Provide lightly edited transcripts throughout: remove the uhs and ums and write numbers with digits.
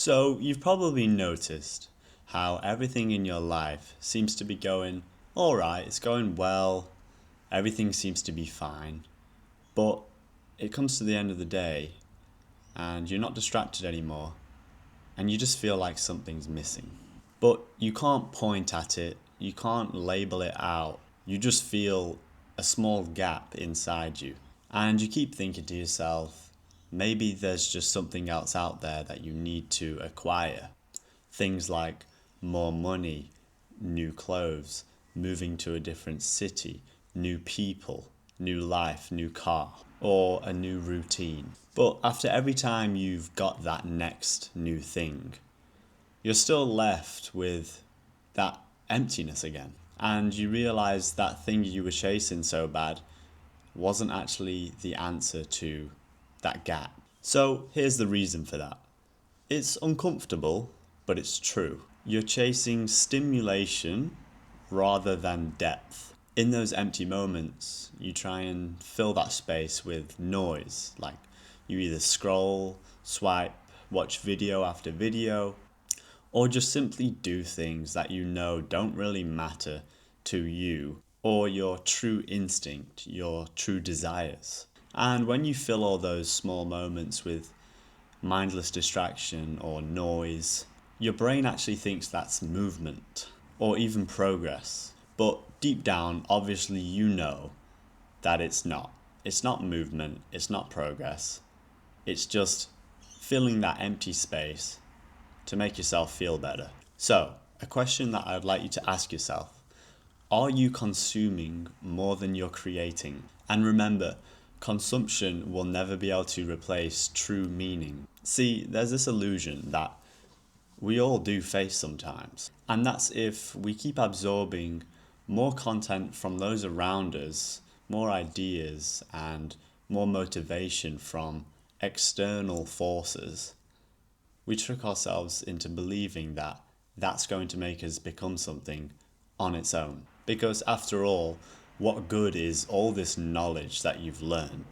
So, you've probably noticed how everything in your life seems to be going alright, it's going well, everything seems to be fine, but it comes to the end of the day and you're not distracted anymore and you just feel like something's missing. But you can't point at it, you can't label it out, you just feel a small gap inside you. And you keep thinking to yourself, maybe there's just something else out there that you need to acquire. Things like more money, new clothes, moving to a different city, new people, new life, new car, or a new routine. But after every time you've got that next new thing, you're still left with that emptiness again. And you realize that thing you were chasing so bad wasn't actually the answer to that gap. So here's the reason for that. It's uncomfortable, but it's true. You're chasing stimulation rather than depth. In those empty moments, you try and fill that space with noise, like you either scroll, swipe, watch video after video, or just simply do things that you know don't really matter to you or your true instinct, your true desires. And when you fill all those small moments with mindless distraction or noise, your brain actually thinks that's movement or even progress. But deep down, obviously you know that it's not. It's not movement, it's not progress. It's just filling that empty space to make yourself feel better. So, a question that I'd like you to ask yourself: are you consuming more than you're creating? And remember, consumption will never be able to replace true meaning. See, there's this illusion that we all do face sometimes, and that's if we keep absorbing more content from those around us, more ideas and more motivation from external forces, we trick ourselves into believing that that's going to make us become something on its own. Because after all, what good is all this knowledge that you've learned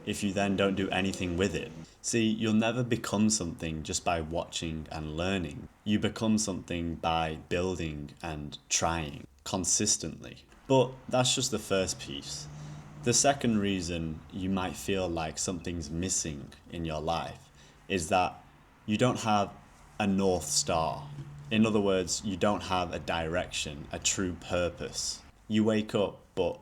if you then don't do anything with it? See, you'll never become something just by watching and learning. You become something by building and trying consistently. But that's just the first piece. The second reason you might feel like something's missing in your life is that you don't have a North Star. In other words, you don't have a direction, a true purpose. You wake up, but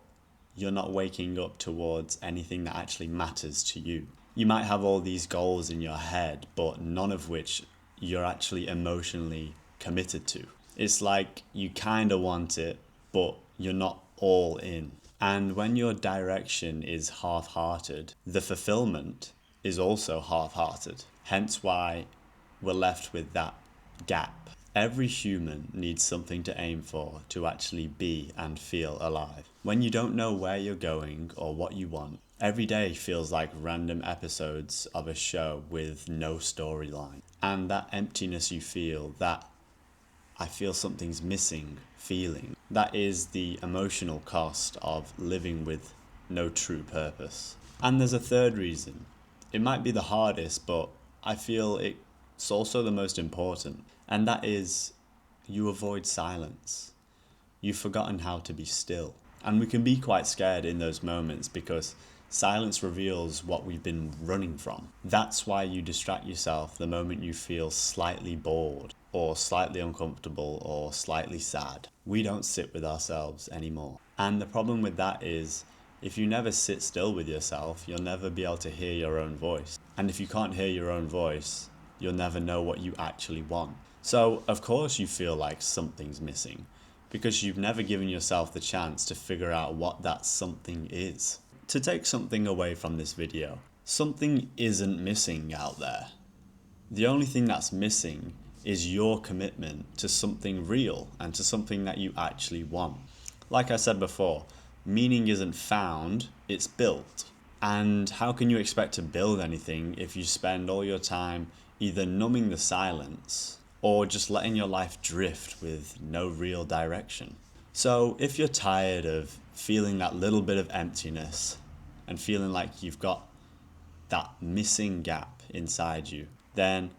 you're not waking up towards anything that actually matters to you. You might have all these goals in your head, but none of which you're actually emotionally committed to. It's like you kind of want it, but you're not all in. And when your direction is half-hearted, the fulfillment is also half-hearted. Hence why we're left with that gap. Every human needs something to aim for to actually be and feel alive. When you don't know where you're going or what you want, every day feels like random episodes of a show with no storyline. And that emptiness you feel, that I feel something's missing feeling, that is the emotional cost of living with no true purpose. And there's a third reason. It might be the hardest, but I feel it's also the most important. And that is, you avoid silence. You've forgotten how to be still. And we can be quite scared in those moments because silence reveals what we've been running from. That's why you distract yourself the moment you feel slightly bored or slightly uncomfortable or slightly sad. We don't sit with ourselves anymore. And the problem with that is, if you never sit still with yourself, you'll never be able to hear your own voice. And if you can't hear your own voice, you'll never know what you actually want. So, of course you feel like something's missing, because you've never given yourself the chance to figure out what that something is. To take something away from this video, something isn't missing out there. The only thing that's missing is your commitment to something real and to something that you actually want. Like I said before, meaning isn't found, it's built. And how can you expect to build anything if you spend all your time either numbing the silence or just letting your life drift with no real direction? So if you're tired of feeling that little bit of emptiness and feeling like you've got that missing gap inside you, then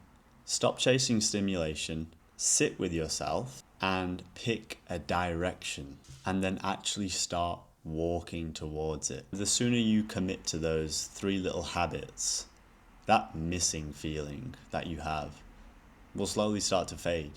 Stop chasing stimulation, sit with yourself, and pick a direction, and then actually start walking towards it. The sooner you commit to those 3 little habits, that missing feeling that you have will slowly start to fade.